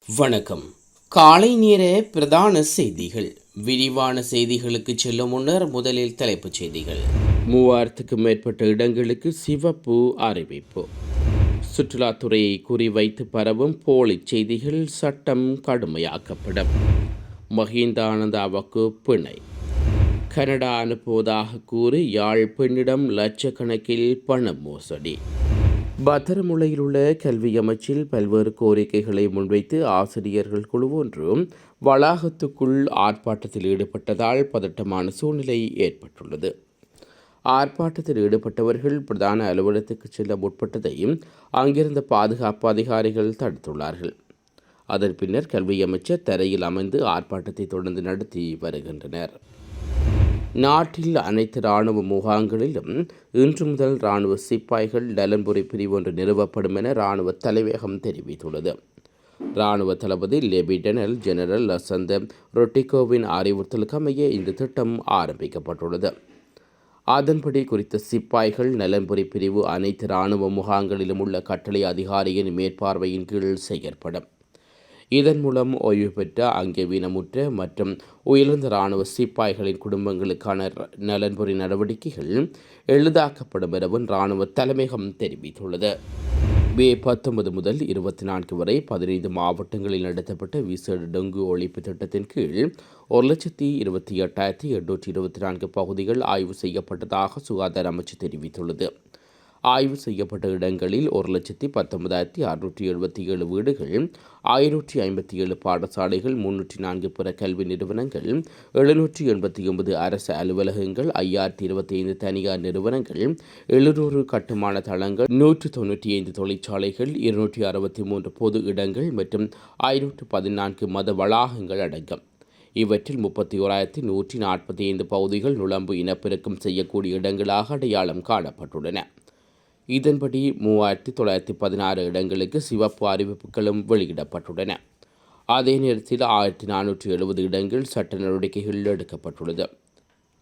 வணக்கம். காலை நேர பிரதான செய்திகள். விரிவான செய்திகளுக்கு செல்லும் முன்னர் முதலில் தலைப்புச் செய்திகள். 3000க்கும் மேற்பட்ட இடங்களுக்கு சிவப்பு அறிவிப்பு. சுற்றுலாத்துறையை குறிவைத்து பரவும் போலி செய்திகள் சட்டம் கடுமையாக்கப்படும். மஹிந்த ஆனந்தாவுக்கு பிணை. கனடா அனுப்புவதாக கூறி யாழ் பெண்ணிடம் லட்சக்கணக்கில் பண மோசடி. பத்திரமுலையில் உள்ள கல்வி அமைச்சில் பல்வேறு கோரிக்கைகளை முன்வைத்து ஆசிரியர்கள் குழு ஒன்று வளாகத்துக்குள் ஆர்ப்பாட்டத்தில் ஈடுபட்டதால் பதட்டமான சூழ்நிலை ஏற்பட்டுள்ளது. ஆர்ப்பாட்டத்தில் ஈடுபட்டவர்கள் பிரதான அலுவலகத்துக்கு செல்ல முற்பட்டதையும் அங்கிருந்த பாதுகாப்பு அதிகாரிகள் தடுத்துள்ளார்கள். அதன் பின்னர் கல்வி அமைச்சர் தரையில் அமைந்து ஆர்ப்பாட்டத்தை தொடர்ந்து நடத்தி வருகின்றனர். நாட்டில் அனைத்து இராணுவ முகாம்களிலும் இன்று முதல் இராணுவ சிப்பாய்கள் நலன்புரி பிரிவு ஒன்று நிறுவப்படும் என இராணுவ தலைமையகம் தெரிவித்துள்ளது. இராணுவ தளபதி லெப்டினல் ஜெனரல் லசந்த ரொட்டிகோவின் அறிவுறுத்தலுக்கு அமைய இந்த திட்டம் ஆரம்பிக்கப்பட்டுள்ளது. அதன்படி குறித்த சிப்பாய்கள் நலன்புரி பிரிவு அனைத்து இராணுவ முகாம்களிலும் உள்ள கட்டளை அதிகாரியின் மேற்பார்வையின் கீழ் செயற்படும். இதன் மூலம் ஓய்வு பெற்ற அங்கவீனமுற்ற மற்றும் உயிரிழந்த இராணுவ சிப்பாய்களின் குடும்பங்களுக்கான நலன்புரி நடவடிக்கைகள் எளிதாக்கப்படும் எனவும் இராணுவ தலைமையகம் தெரிவித்துள்ளது. மே 19 முதல் 24 வரை 15 மாவட்டங்களில் நடத்தப்பட்ட விசேட டெங்கு ஒழிப்பு திட்டத்தின் கீழ் 128,824 பகுதிகள் ஆய்வு செய்யப்பட்டதாக சுகாதார அமைச்சு தெரிவித்துள்ளது. ஆய்வு செய்யப்பட்ட இடங்களில் 1,19,677 வீடுகள், 557 பாடசாலைகள், 304 பிற கல்வி நிறுவனங்கள், 789 அரசு அலுவலகங்கள், 5,025 தனியார் நிறுவனங்கள், 700 கட்டுமான தளங்கள், 195 தொழிற்சாலைகள், 263 பொது இடங்கள் மற்றும் 514 மத வளாகங்கள் அடங்கும். இவற்றில் 31,145 பகுதிகள் நுளம்பு இனப்பெருக்கம் செய்யக்கூடிய இடங்களாக அடையாளம் காணப்பட்டுள்ளன. இதன்படி 3,916 இடங்களுக்கு சிவப்பு அறிவிப்புகளும் வெளியிடப்பட்டுள்ளன. அதே நேரத்தில் 1,470 இடங்கள் சட்ட நடவடிக்கைகள் எடுக்கப்பட்டுள்ளது.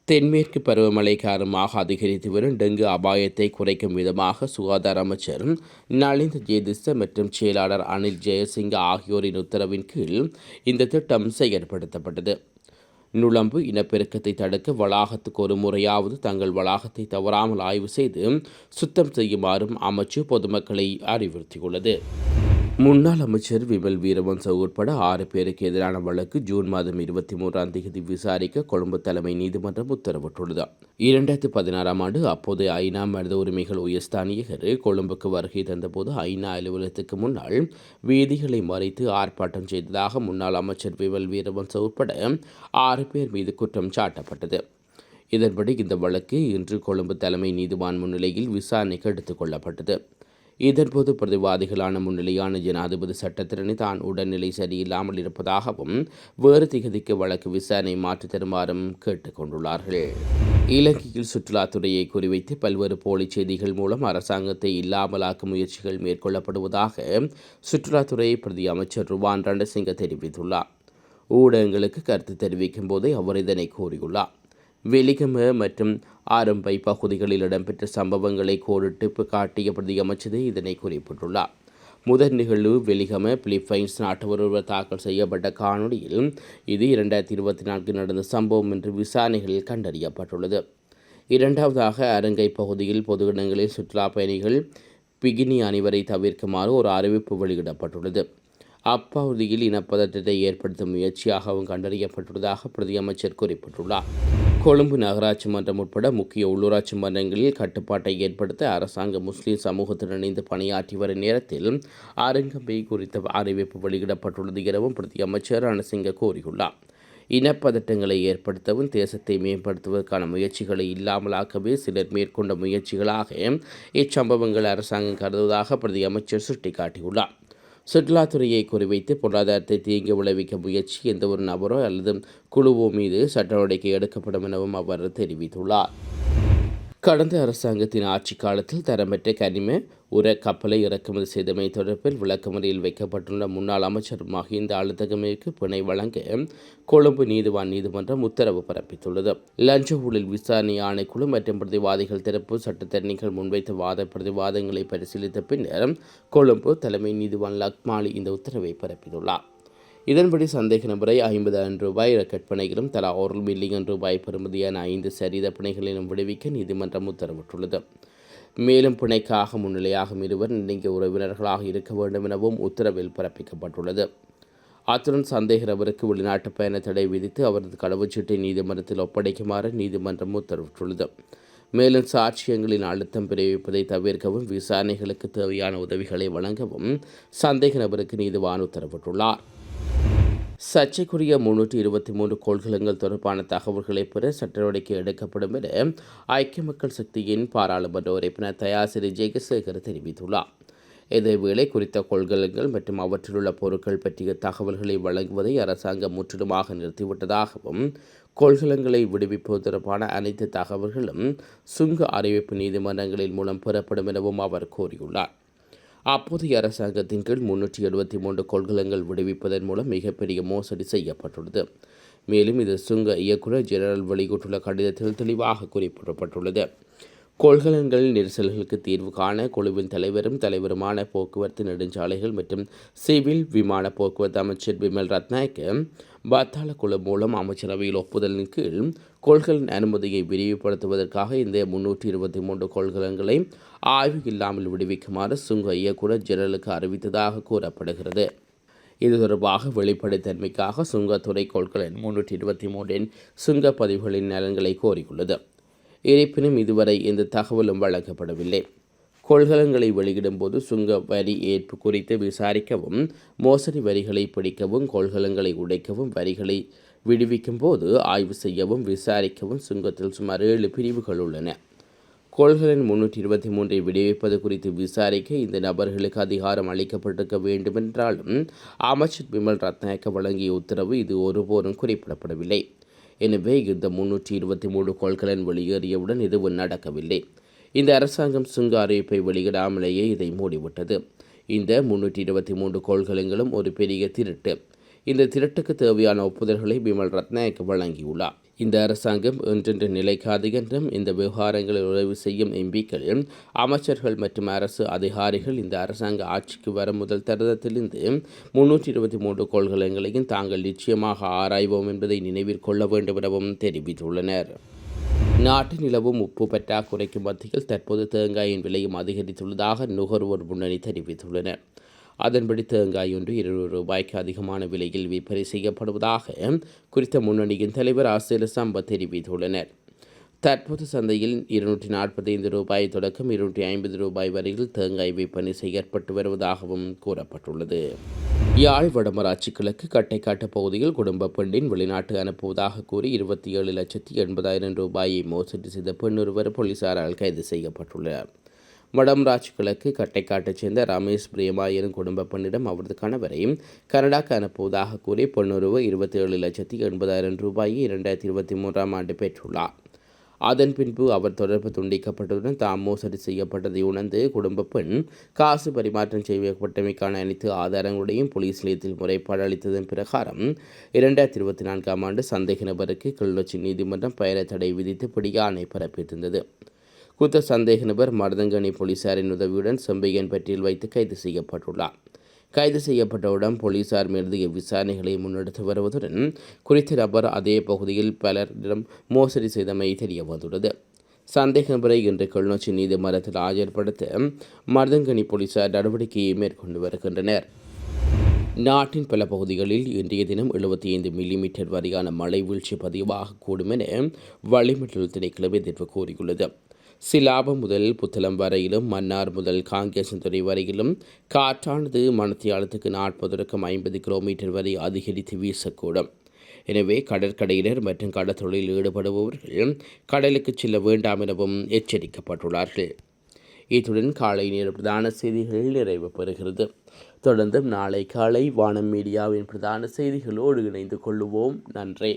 தென்மேற்கு பருவமழை காரணமாக அதிகரித்து வரும் டெங்கு அபாயத்தை குறைக்கும் விதமாக சுகாதார அமைச்சர் நலிந்த ஜேதிச மற்றும் செயலாளர் அனில் ஜெயசிங்க ஆகியோரின் உத்தரவின் கீழ் இந்த திட்டம் செயற்படுத்தப்பட்டது. நுளம்பு இனப்பெருக்கத்தை தடுக்க வளாகத்துக்கு ஒரு முறையாவது தங்கள் வளாகத்தை தவறாமல் ஆய்வு செய்து சுத்தம் செய்யுமாறும் அமைச்சு பொதுமக்களை அறிவுறுத்தியுள்ளது. முன்னாள் அமைச்சர் விமல் வீரவன்ச உட்பட 6 பேருக்கு எதிரான வழக்கு ஜூன் மாதம் 23ஆம் தேதி விசாரிக்க கொழும்பு தலைமை நீதிமன்றம் உத்தரவிட்டுள்ளது. 2016ஆம் ஆண்டு அப்போது ஐநா மனித உரிமைகள் உயர்ஸ்தானியர் கொழும்புக்கு வருகை தந்தபோது ஐநா அலுவலகத்துக்கு முன்னால் வீதிகளை மறைத்து ஆர்ப்பாட்டம் செய்ததாக முன்னாள் அமைச்சர் விமல் வீரவன்ச உட்பட 6 பேர் மீது குற்றம் சாட்டப்பட்டது. இதன்படி இந்த வழக்கு இன்று கொழும்பு தலைமை நீதிவான் முன்னிலையில் விசாரணைக்கு எடுத்துக் கொள்ளப்பட்டது. இதன்போது பிரதிவாதிகளான முன்னிலையான ஜனாதிபதி சட்டத்திறனி தான் உடல்நிலை சரியில்லாமல் இருப்பதாகவும் வேறு திகதிக்கு வழக்கு விசாரணை மாற்றி தருமாறும் கேட்டுக் கொண்டுள்ளார்கள். இலங்கையில் சுற்றுலாத்துறையை குறிவைத்து பல்வேறு போலி செய்திகள் மூலம் அரசாங்கத்தை இல்லாமலாக்கும் முயற்சிகள் மேற்கொள்ளப்படுவதாக சுற்றுலாத்துறை பிரதி அமைச்சர் ருவான் ரணசிங்க தெரிவித்துள்ளார். ஊடகங்களுக்கு கருத்து தெரிவிக்கும் போதே அவர் இதனை கூறியுள்ளார். வெலிகம மற்றும் ஆரம்பை பகுதிகளில் இடம்பெற்ற சம்பவங்களை கோடிட்டு காட்டிய பிரதியமைச்சரே இதனை குறிப்பிட்டுள்ளார். முதல் நிகழ்வு வெலிகம பிலிப்பைன்ஸ் நாட்டு ஒருவர் தாக்கல் செய்யப்பட்ட காணொலியில் இது 2024 நடந்த சம்பவம் என்று விசாரணைகளில் கண்டறியப்பட்டுள்ளது. இரண்டாவதாக அரங்கை பகுதியில் பொது இடங்களில் சுற்றுலா பயணிகள் பிகினி அணிவரை தவிர்க்குமாறு ஒரு அறிவிப்பு வெளியிடப்பட்டுள்ளது. அப்பகுதியில் இனப்பதற்றத்தை ஏற்படுத்தும் முயற்சியாகவும் கண்டறியப்பட்டுள்ளதாக பிரதியமைச்சர் குறிப்பிட்டுள்ளார். கொழும்பு நகராட்சி மன்றம் உட்பட முக்கிய உள்ளூராட்சி மன்றங்களில் கட்டுப்பாட்டை ஏற்படுத்த அரசாங்க முஸ்லிம் சமூகத்துடன் இணைந்து பணியாற்றி வரும் நேரத்தில் அரங்கம்பை குறித்த அறிவிப்பு வெளியிடப்பட்டுள்ளது எனவும் பிரதியமைச்சர் ரணசிங்க கூறியுள்ளார். இனப்பதட்டங்களை ஏற்படுத்தவும் தேசத்தை மேம்படுத்துவதற்கான முயற்சிகளை இல்லாமலாக்கவே சிலர் மேற்கொண்ட முயற்சிகளாக இச்சம்பவங்கள் அரசாங்கம் கருதுவதாக பிரதியமைச்சர் சுட்டிக்காட்டியுள்ளார். சுற்றுலாத்துறையை குறிவைத்து பொருளாதாரத்தை தீங்கு விளைவிக்க முயற்சி எந்தவொரு நபரோ அல்லது குழுவோ மீது சட்ட நடவடிக்கை எடுக்கப்படும் எனவும் அவர் தெரிவித்துள்ளார். கடந்த அரசாங்கத்தின் ஆட்சி காலத்தில் தரமற்ற கனிம உர கப்பலை இறக்குமதி செய்தமை தொடர்பில் விளக்கமறியில் வைக்கப்பட்டுள்ள முன்னாள் அமைச்சர் மஹிந்த அழுத்தகமிற்கு பிணை வழங்க கொழும்பு நீதிமன்றம் உத்தரவு பிறப்பித்துள்ளது. லஞ்ச ஊழல் விசாரணை ஆணைக்குழு மற்றும் பிரதிவாதிகள் தரப்பு சட்டத்தரணிகள் முன்வைத்த வாத பிரதிவாதங்களை பரிசீலித்த பின்னர் கொழும்பு தலைமை நீதிவான் லக்மாலி இந்த உத்தரவை பிறப்பித்துள்ளார். இதன்படி சந்தேக நபரை 50,000 ரூபாய் ரொக்கட் தலா 1 மில்லியன் ரூபாய் பெறுமதியான 5 சரித பிணைகளிலும் விடுவிக்க நீதிமன்றம் உத்தரவிட்டுள்ளது. மேலும் பிணைக்காக முன்னிலையாகும் இருவர் நெருங்கிய உறவினர்களாக இருக்க வேண்டும் எனவும் உத்தரவில் பிறப்பிக்கப்பட்டுள்ளது. அத்துடன் சந்தேக நபருக்கு வெளிநாட்டு பயண தடை விதித்து அவரது கடவுச்சீட்டை நீதிமன்றத்தில் ஒப்படைக்குமாறு நீதிமன்றம் உத்தரவிட்டுள்ளது. மேலும் சாட்சியங்களின் அழுத்தம் பிரிவிப்பதை தவிர்க்கவும் விசாரணைகளுக்கு தேவையான உதவிகளை வழங்கவும் சந்தேக நபருக்கு நீதிவான் உத்தரவிட்டுள்ளார். சர்ச்சைக்குரிய 323 கொள்கலன்கள் தொடர்பான தகவல்களை பெற சட்ட நடவடிக்கை எடுக்கப்படும் என ஐக்கிய மக்கள் சக்தியின் பாராளுமன்ற உறுப்பினர் தயாசிறி ஜெயசேகர் தெரிவித்துள்ளார். இதேவேளை குறித்த கொள்கலன்கள் மற்றும் அவற்றிலுள்ள பொருட்கள் பற்றிய தகவல்களை வழங்குவதை அரசாங்கம் முற்றிலுமாக நிறுத்திவிட்டதாகவும் கொள்கலன்களை விடுவிப்பது தொடர்பான அனைத்து தகவல்களும் சுங்க அறிவிப்பு நீதிமன்றங்களின் மூலம் பெறப்படும் எனவும் அவர் கூறியுள்ளார். அப்போதைய அரசாங்கத்தின் கீழ் 373 கொள்கலன்கள் விடுவிப்பதன் மூலம் மிகப்பெரிய மோசடி செய்யப்பட்டுள்ளது. மேலும் இது சுங்க இயக்குநர் ஜெனரல் வெளியிட்டுள்ள கடிதத்தில் தெளிவாக குறிப்பிடப்பட்டுள்ளது. கொள்கலன்கள் நெரிசல்களுக்கு தீர்வு காண குழுவின் தலைவருமான போக்குவரத்து நெடுஞ்சாலைகள் மற்றும் சிவில் விமான போக்குவரத்து அமைச்சர் பிமல் ரத்நாயக்க பத்தாள குழு மூலம் அமைச்சரவையில் ஒப்புதலின் கீழ் கொள்கலன் அனுமதியை விரிவுபடுத்துவதற்காக இந்த 323 கொள்கலன்களை ஆய்வு இல்லாமல் விடுவிக்குமாறு சுங்க இயக்குநர் ஜெனரலுக்கு அறிவித்ததாக கூறப்படுகிறது. இது தொடர்பாக வெளிப்படைத்தன்மைக்காக சுங்கத்துறை கொள்கலன் 323 சுங்க பதிவுகளின் நலன்களை கோரியுள்ளது. இருப்பினும் இதுவரை எந்த தகவலும் வழங்கப்படவில்லை. கொள்கலன்களை வெளியிடும் போது சுங்க வரி ஏற்பு குறித்து விசாரிக்கவும், மோசடி வரிகளை பிடிக்கவும், கொள்கலன்களை உடைக்கவும், வரிகளை விடுவிக்கும் போது ஆய்வு செய்யவும், விசாரிக்கவும் சுங்கத்தில் சுமார் 7 பிரிவுகள் உள்ளன. கொள்கலன் 323 விடுவிப்பது குறித்து விசாரிக்க இந்த நபர்களுக்கு அதிகாரம் அளிக்கப்பட்டிருக்க வேண்டுமென்றாலும் அமைச்சர் பிமல் ரத்நாயக்க வழங்கிய உத்தரவு இது ஒருபோதும் குறிப்பிடப்படவில்லை. எனவே இந்த 323 கொள்கலன் வெளியேறியவுடன் எதுவும் நடக்கவில்லை. இந்த அரசாங்கம் சுங்க அறிவிப்பை வெளியிடாமலேயே இதை மூடிவிட்டது. இந்த 323 கொள்கலன்களும் ஒரு பெரிய திருட்டு. இந்த திருட்டுக்கு தேவையான ஒப்புதல்களை பிமல் ரத்நாயக்க வழங்கியுள்ளார். இந்த அரசாங்கம் என்றென்று நிலைக்காது என்றும் இந்த விவகாரங்களில் உதவி செய்யும் எம்பிக்கள், அமைச்சர்கள் மற்றும் அரசு அதிகாரிகள் இந்த அரசாங்க ஆட்சிக்கு வரும் முதல் தருணத்திலிருந்து 323 கொள்கலன்களையும் தாங்கள் நிச்சயமாக ஆராய்வோம் என்பதை நினைவில் கொள்ள வேண்டும் எனவும் தெரிவித்துள்ளனர். நாட்டில் நிலவும் உப்பு பற்றாக்குறைக்கு மத்தியில் தற்போது தேங்காயின் விலையும் அதிகரித்துள்ளதாக நுகர்வோர் முன்னணி தெரிவித்துள்ளனர். அதன்படி தேங்காய் ஒன்று 200 ரூபாய்க்கு அதிகமான விலையில் விற்பனை செய்யப்படுவதாக குறித்த முன்னணியின் தலைவர் ஆசிரியர் சம்பத் தெரிவித்துள்ளனர். தற்போது சந்தையில் 245 ரூபாய் தொடக்கம் 250 ரூபாய் வரையில் தேங்காய் விற்பனை செய்யப்பட்டு வருவதாகவும் கூறப்பட்டுள்ளது. யாழ் வடமராட்சி கிழக்கு கட்டைக்காட்டு பகுதியில் குடும்ப பெண்ணின் வெளிநாட்டு அனுப்புவதாக கூறி 27,80,000 ரூபாயை மோசடி செய்த பெண் ஒருவர் போலீசாரால் கைது செய்யப்பட்டுள்ளார். வடமராட்சி கிழக்கு கட்டைக்காட்டைச் சேர்ந்த ரமேஷ் பிரியமா எனும் குடும்ப பெண்ணிடம் அவரது கணவரை கனடாக்கு அனுப்புவதாக கூறி பெண்ணொருவர் 27,80,000 ரூபாயை 2023 ஆண்டு பெற்றுள்ளார். அதன் பின்பு அவர் தொடர்பு துண்டிக்கப்பட்டதுடன் தாம் மோசடி செய்யப்பட்டதை உணர்ந்து குடும்ப பெண் காசு பரிமாற்றம் செய்யப்பட்டமைக்கான அனைத்து ஆதாரங்களையும் போலீஸ் நிலையத்தில் முறைப்பாடு அளித்ததன் பிரகாரம் 2024 ஆண்டு சந்தேக நபருக்கு கிளிநொச்சி நீதிமன்றம் பயண தடை விதித்து பிடியாணை பிறப்பித்திருந்தது. குற்ற சந்தேக நபர் மருதங்கனி போலீசாரின் உதவியுடன் செம்பையன் பட்டியல் வைத்து கைது செய்யப்பட்டுள்ளார். கைது செய்யப்பட்டவுடன் போலீசார் மேலதிக விசாரணைகளை முன்னெடுத்து வருவதுடன் குறித்த நபர் அதே பகுதியில் பலரிடம் மோசடி செய்தமை தெரிய வந்துள்ளது. சந்தேக நபரை இன்று கிளிநொச்சி நீதிமன்றத்தில் ஆஜர்படுத்த மருதங்கனி போலீசார் நடவடிக்கையை மேற்கொண்டு வருகின்றனர். நாட்டின் பல பகுதிகளில் இன்றைய தினம் 75 மில்லிமீட்டர் வரையான மழை வீழ்ச்சி பதிவாகக்கூடும் என வளிமண்டல திணைக்களம் எதிர்ப்பு கூறியுள்ளது. சிலாபம் முதல் புத்தளம் வரையிலும் மன்னார் முதல் காங்கேசன்துறை வரையிலும் காற்றானது மணித்தியாலத்துக்கு 40-50 கிலோமீட்டர் வரை அதிகரித்து வீசக்கூடும். எனவே கடற்கரையினர் மற்றும் கடற்தொழிலில் ஈடுபடுபவர்கள் கடலுக்கு செல்ல வேண்டாம் எனவும் எச்சரிக்கப்பட்டுள்ளார்கள். இத்துடன் காலை நேர பிரதான செய்திகள் நிறைவு பெறுகிறது. தொடர்ந்தும் நாளை காலை வானம் மீடியாவின் பிரதான செய்திகளோடு இணைந்து கொள்ளுவோம். நன்றி.